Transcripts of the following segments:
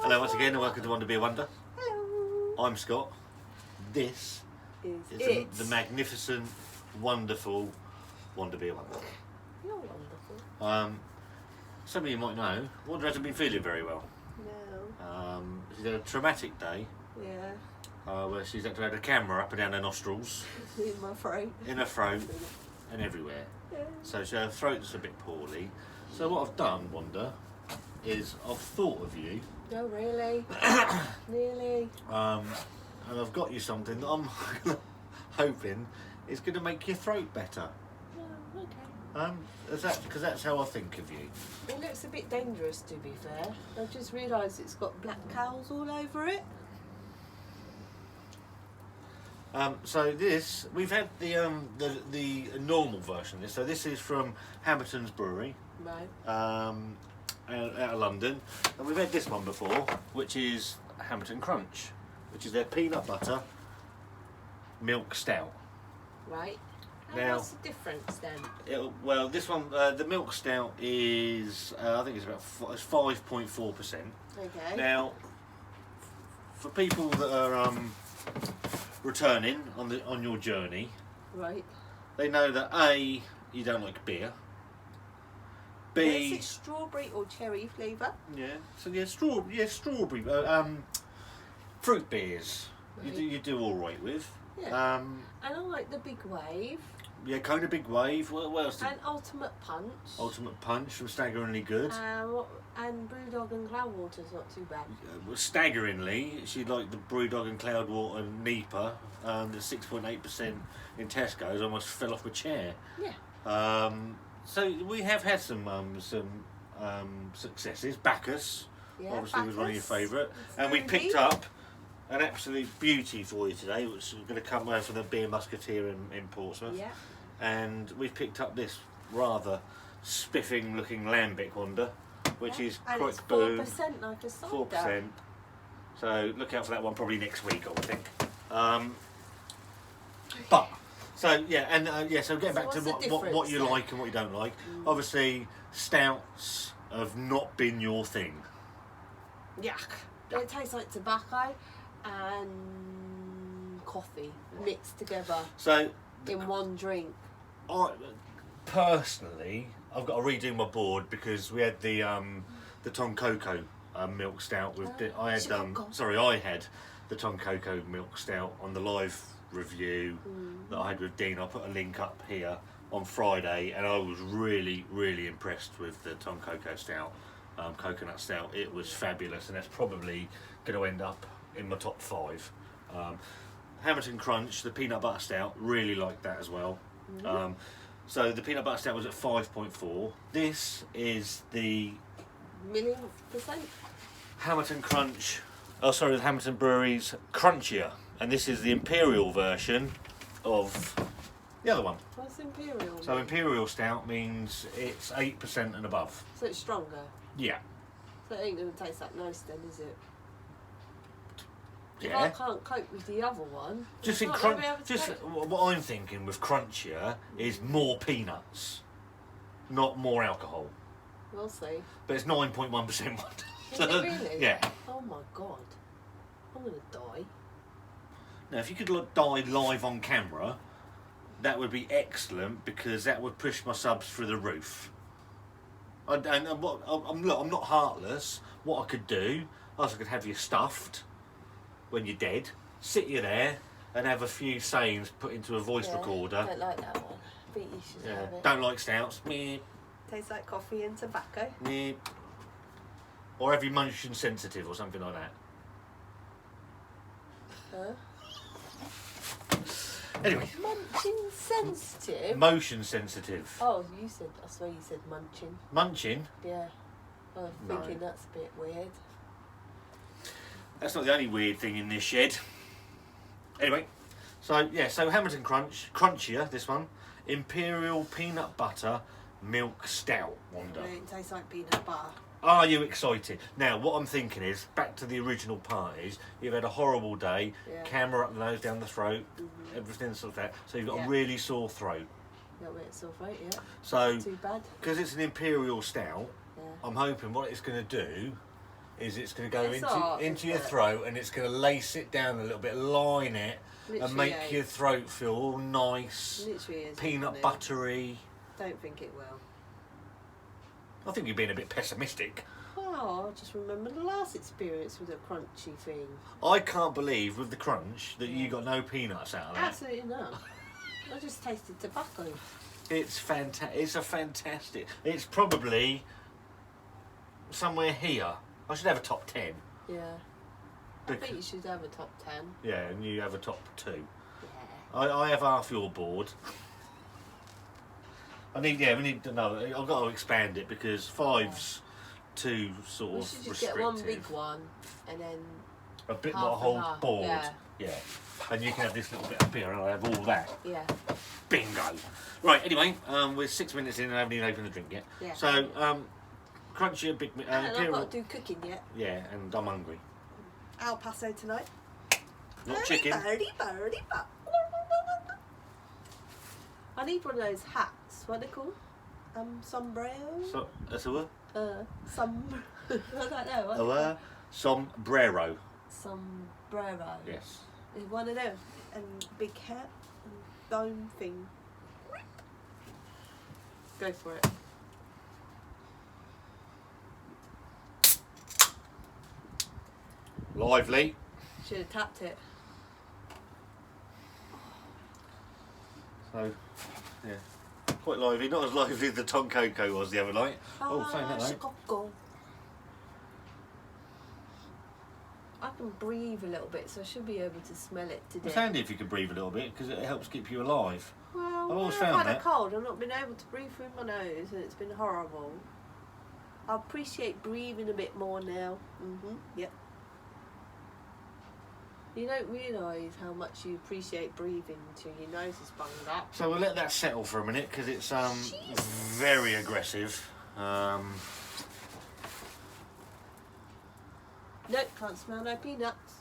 Hello once again and welcome to Wanda Beer Wonder. Hello. I'm Scott. This is the magnificent, wonderful Wanda Beer Wonder. You're wonderful. Some of you might know, Wanda hasn't been feeling very well. No. She's had a traumatic day. Yeah. Where she's had to have a camera up and down her nostrils. In my throat. In her throat and everywhere. Yeah. So her throat's a bit poorly. So what I've done, Wanda, is I've thought of you. Oh, really? Nearly. And I've got you something that I'm hoping is going to make your throat better. Oh, okay. Because that's how I think of you. It looks a bit dangerous, to be fair. I've just realised it's got black cows all over it. So this, we've had the normal version of this. So this is from Hammerton Brewery, Right. out of London, and we've had this one before, which is Hammerton Crunch, which is their peanut butter milk stout. Right. And Now, what's the difference then? Well, this one, the milk stout is, I think it's about 5.4%. Okay. Now, for people that are returning on your journey, Right. they know that A, you don't like beer. B, Is it strawberry or cherry flavour? yeah. So yeah, strawberry. Fruit beers. Right. You do all right with. Yeah. And I like the big wave. Yeah, kind of big wave. What else? And ultimate punch. Ultimate Punch from Staggeringly Good. And Brewdog and Cloudwater's not too bad. Well, staggeringly, she liked the Brewdog and Cloudwater Nipah. The 6.8% in Tesco's almost fell off my chair. Yeah. So we have had some successes. Bacchus, Yeah, obviously, was one of your favourite, and we Indeed. picked up an absolute beauty for you today, which is going to come from the Beer Musketeer in Portsmouth. Yeah. And we've picked up this rather spiffing looking lambic Wanda, which is and quite it's boom. 4% like a cider. 4%. So look out for that one probably next week, I would think. But so yeah, and so getting back to what's the what you difference like and what you don't like. Obviously, stouts have not been your thing. Yuck. It tastes like tobacco and coffee mixed together So in one drink. I personally, I've got to redo my board because we had the Toncoco milk stout with I had the Toncoco milk stout on the live review that I had with Dean. I'll put a link up here on Friday, and I was really impressed with the Toncoco stout, coconut stout. It was fabulous, and that's probably going to end up in my top 5. Hammerton Crunch, the peanut butter stout, really liked that as well. So the peanut butter stout was at 5.4. This is the %. Hammerton Crunch, the Hammerton Brewery's Crunchier, and this is the Imperial version of the other one. What's Imperial? So Imperial Stout means it's 8% and above. So it's stronger. Yeah. So it ain't going to taste that nice then, is it? If Yeah. I can't cope with the other one, Just think, what I'm thinking with Crunchier is more peanuts, not more alcohol. we'll see. But it's 9.1%. Is it really? Yeah. Oh my god. I'm going to die. Now, if you could die live on camera, that would be excellent because that would push my subs through the roof. I'm not heartless. What I could do, I could have you stuffed when you're dead, sit you there, and have a few sayings put into a voice recorder. I don't like that one. I think you should have it. Don't like stouts. Meh. Tastes like coffee and tobacco. Meh. Or have you motion sensitive or something like that. Huh? Anyway. Munching sensitive? Motion sensitive. Oh, I swear you said munching. Munching? Yeah. I was No. thinking that's a bit weird. That's not the only weird thing in this shed. Anyway, so Hammerton Crunchier, this one, Imperial Peanut Butter Milk Stout, Wanda. It tastes like peanut butter. Are you excited? Now, what I'm thinking is, back to the original parties, you've had a horrible day, camera up the nose, down the throat, everything sort of that, so you've got a really sore throat. Got a bit of sore throat, yeah. So, Not too bad. because it's an Imperial Stout, Yeah. I'm hoping what it's going to do is it's going to go It's art, into isn't your it? throat, and it's going to lace it down a little bit, line it, and Literally make ain't. your throat feel all nice, Literally is. peanut buttery. Don't think it will. I think you're being a bit pessimistic. Oh, I just remember the last experience with a crunchy thing. I can't believe with the crunch that you got no peanuts out of that. Absolutely none. I just tasted tobacco. It's fantastic. It's a fantastic. It's probably somewhere here. I should have a top 10. Yeah. I think you should have a top 10. Yeah, and you have a top 2. Yeah. I have half your board. We need another. I've got to expand it because 5's too sort We of should just restrictive. get one big one and then A bit half more and whole half, board. yeah. Yeah. And you can have this little bit of beer and I have all that. yeah. Bingo. Right, anyway, we're 6 minutes in and I haven't even opened the drink yet. Yeah. So, crunchy, big and I've Imperial. got to do cooking yet. Yeah, and I'm hungry. El Paso tonight. Not chicken. Birdie. I need one of those hats. What are they called? Sombrero? So, that's a what? I don't know. What A sombrero. Sombrero. Yes. It's one of them. And big hat and dome thing. Go for it. Lively. Should have tapped it. So, yeah. Quite lively. Not as lively as the Tom Coco was the other night. Saying that though. Chicago. I can breathe a little bit, so I should be able to smell it today. It's handy if you can breathe a little bit because it helps keep you alive. Well, I've always when found I've had that. a cold, I've not been able to breathe through my nose, and it's been horrible. I appreciate breathing a bit more now. Yep. You don't realise how much you appreciate breathing until your nose is bunged up. So we'll let that settle for a minute because it's very aggressive. Nope, can't smell no peanuts.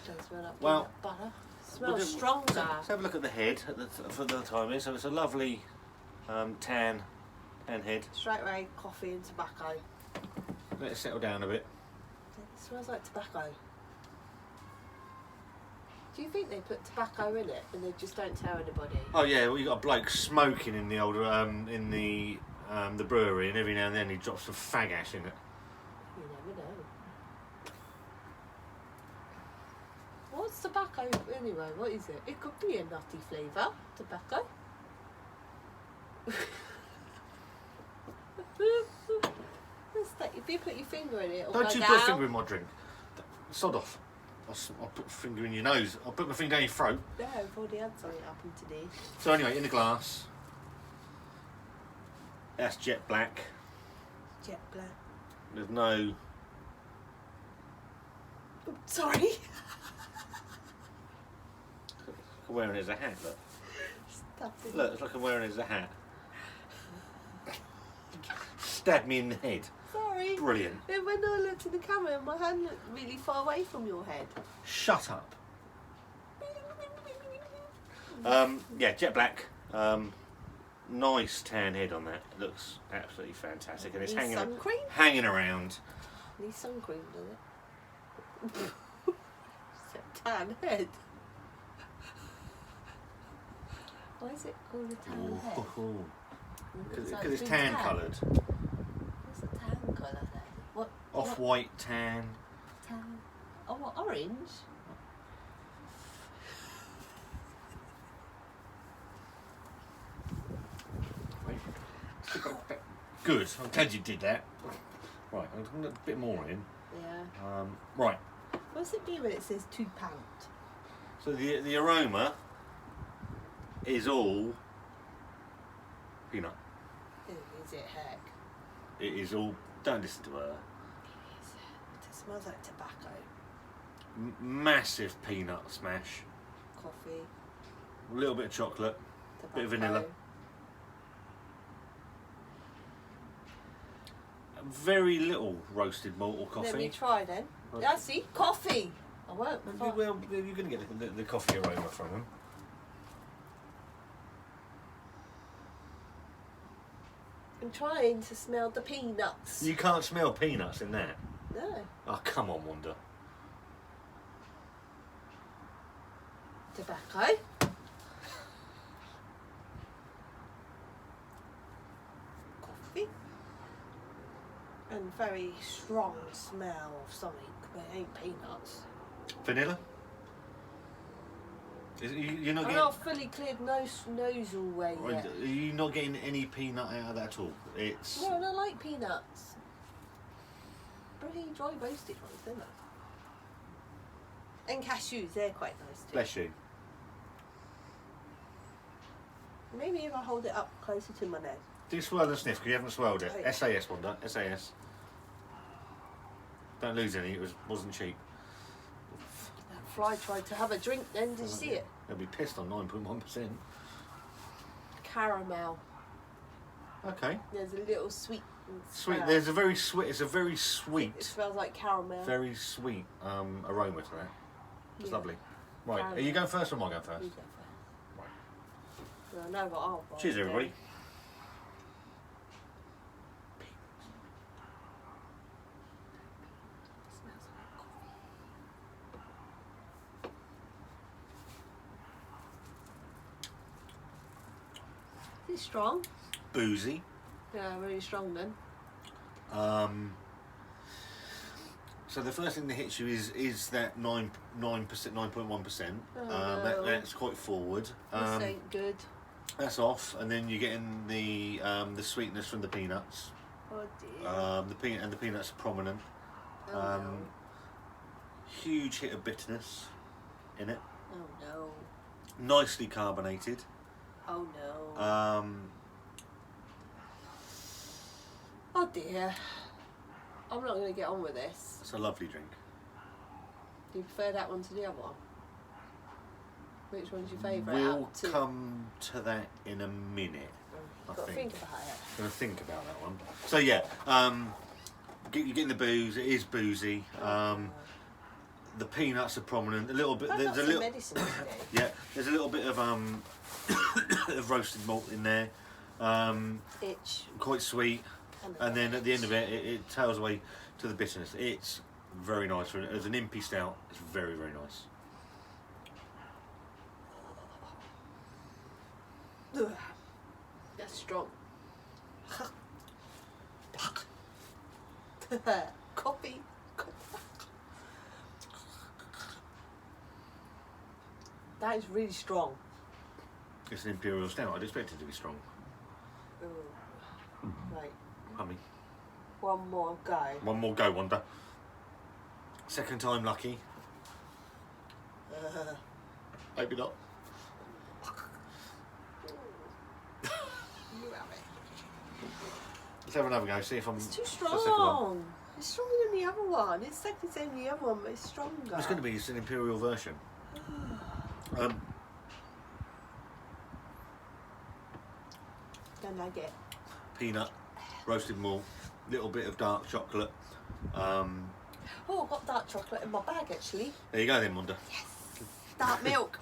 Don't smell that Well, peanut butter. Smells stronger. Let's have a look at the head for the time here. So it's a lovely tan head. Straight away, coffee and tobacco. Let it settle down a bit. It smells like tobacco. Do you think they put tobacco in it and they just don't tell anybody? Oh yeah, well you got a bloke smoking in the old in the brewery, and every now and then he drops some fag ash in it. You never know. What's tobacco anyway? What is it? It could be a nutty flavour. Tobacco. If you put your finger in it, it'll Don't go you down. put a finger in my drink. Sod off. I'll put a finger in your nose. I'll put my finger down your throat. No, I've already had something happen today. So anyway, in the glass. That's jet black. Jet black. There's no... Oh, sorry. I'm wearing it as a hat, look. Stuffed in. Look, it's like I'm wearing it as a hat. Stab me in the head. Sorry. Brilliant. And when I looked at the camera, my hand looked really far away from your head. Shut up. Yeah, jet black. Nice tan head on that. It looks absolutely fantastic, and it's Needs sun cream? hanging around. Needs sun cream, does it? It's a tan head. Why is it called a tan head? Because it's tan coloured. What's the tan colour then? What? Off-white tan. Tan. Oh, what, orange? Good. I'm glad you did that. Right, I'm going to put a bit more in. Yeah. Right. What's it be when it says £2? So the aroma is all peanut. Is it heck? It is all. Don't listen to her. It smells like tobacco. Massive peanut smash. Coffee. A little bit of chocolate. Tobacco. Bit of vanilla. Very little roasted malt or coffee. Let me try then. Right. Yeah, see? Coffee! I won't. Well, you're going to get the coffee aroma from them. I'm trying to smell the peanuts. You can't smell peanuts in that. No. Oh, come on, Wanda. Tobacco. Coffee. And very strong smell of something, but it ain't peanuts. Vanilla? You're not I'm getting... not fully cleared nasal way yet. Are you not getting any peanut out of that at all? It's... No, I don't like peanuts. Very dry roasted ones, don't they? And cashews, they're quite nice too. Bless you. Maybe if I hold it up closer to my nose. Do swirl and sniff, because you haven't swirled it. Oh, yeah. SAS, Wanda. SAS. Don't lose any, it wasn't cheap. That fly tried to have a drink then, did you see it? They'll be pissed on 9.1%. Caramel. Okay. There's a little sweet Sweet. smell. There's a very sweet. It's a very sweet. It smells like caramel. Very sweet aroma to that. It's Yeah. lovely. Right, Caramel. are you going first or am I going first? You go first. Well, I know what I'll buy. Cheers, everybody. Smells like coffee. Is it strong? Boozy. Yeah, very strong then. So the first thing that hits you is that 9%, 9.1%. Oh, no. That's quite forward. This ain't good. That's off, and then you're getting the sweetness from the peanuts. Oh dear. The peanuts are prominent. Oh no. Huge hit of bitterness in it. Oh Nicely carbonated. no. Oh no. Oh dear. I'm not going to get on with this. It's a lovely drink. Do you prefer that one to the other one? Which one's your favourite? We'll out of two? come to that in a minute. I Got to think. think about it. I'm going to think about that one. So yeah, you're getting the booze. It is boozy. The peanuts are prominent. A little bit. I've got There's a some little. medicine today. Yeah, there's a little bit of of roasted malt in there. Itch. Quite sweet. And then at the end of it, it tails away to the bitterness. It's very nice. As an impy stout, it's very, very nice. Ugh. That's strong. Coffee. That is really strong. It's an Imperial stout. I'd expect it to be strong. Ooh. Right. Hummy. One more go. One more go, Wanda. Second time lucky. Maybe not. You have it. Let's have another go. See if I'm. It's too the second one. strong. It's stronger than the other one. It's exactly the same as the other one, but it's stronger. It's going to be. It's an Imperial version. Don't like it. Peanut, roasted malt, little bit of dark chocolate. Oh, I've got dark chocolate in my bag actually. There you go then, Wanda. Dark milk.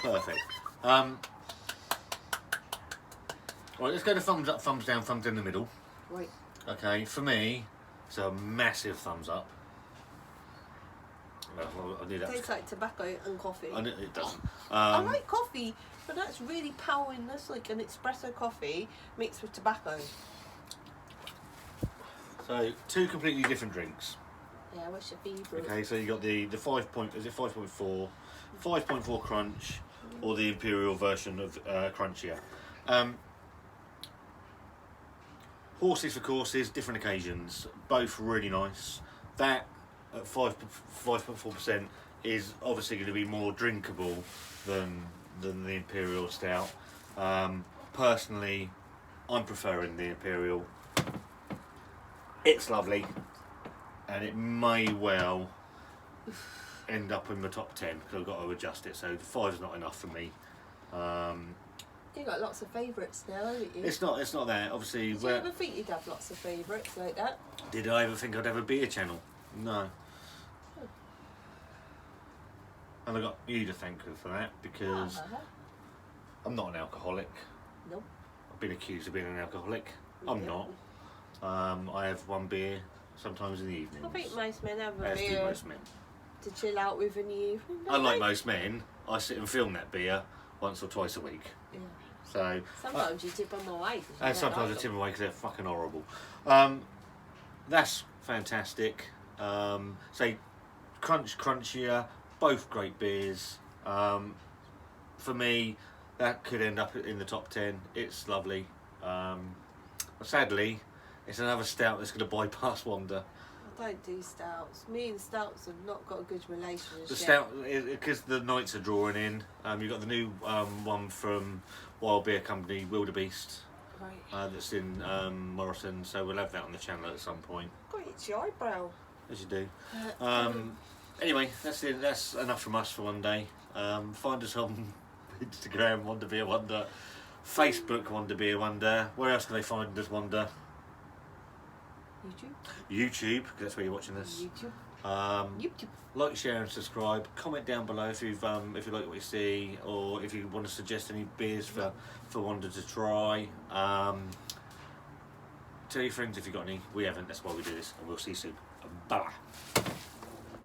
Perfect. Right, let's go to thumbs up, thumbs down, thumbs in the middle. Right. Okay, for me, it's a massive thumbs up. Well, I knew that. Tastes like tobacco and coffee. I knew it doesn't. I like coffee, but that's really powering. That's like an espresso coffee mixed with tobacco. So two completely different drinks. Yeah, what's your favourite? Okay, so you got the 5.4 crunch, or the Imperial version of crunchier. Horses for courses, different occasions, both really nice. That at 5.4% is obviously going to be more drinkable than the Imperial stout. Personally, I'm preferring the Imperial. It's lovely, and it may well end up in the top 10 because I've got to adjust it. So 5's not enough for me. You've got lots of favourites now, haven't you? It's not that. Obviously, Did you ever think you'd have lots of favourites like that? did I ever think I'd have a beer channel? No. And I got you to thank for that because I'm not an alcoholic. Nope. I've been accused of being an alcoholic. I'm not. I have one beer sometimes in the evening. I think most men have a As do beer most men. to chill out with in the evening. don't Unlike they? most men, I sit and film that beer once or twice a week. Yeah. So Sometimes you tip them away. 'cause you and don't sometimes I like tip them. them away because they're fucking horrible. That's fantastic. Say crunchier, both great beers. For me, that could end up in the top 10. It's lovely. Sadly, it's another stout that's going to bypass Wanda. I don't do stouts. Me and stouts have not got a good relationship. The stout, because the nights are drawing in. You've got the new one from Wild Beer Company, Wildebeest. Right. That's in Morrison, so we'll have that on the channel at some point. Got itchy eyebrow. As you do. Anyway, that's it. That's enough from us for one day. Find us on Instagram, Wanda Beer Wonder, Facebook, Wanda Beer Wonder. Where else can they find us, Wanda? YouTube, 'cause that's where you're watching this. YouTube. YouTube. Like, share, and subscribe. Comment down below if you like what you see, or if you want to suggest any beers for Wanda to try. Tell your friends if you've got any. We haven't. That's why we do this, and we'll see you soon. Bye.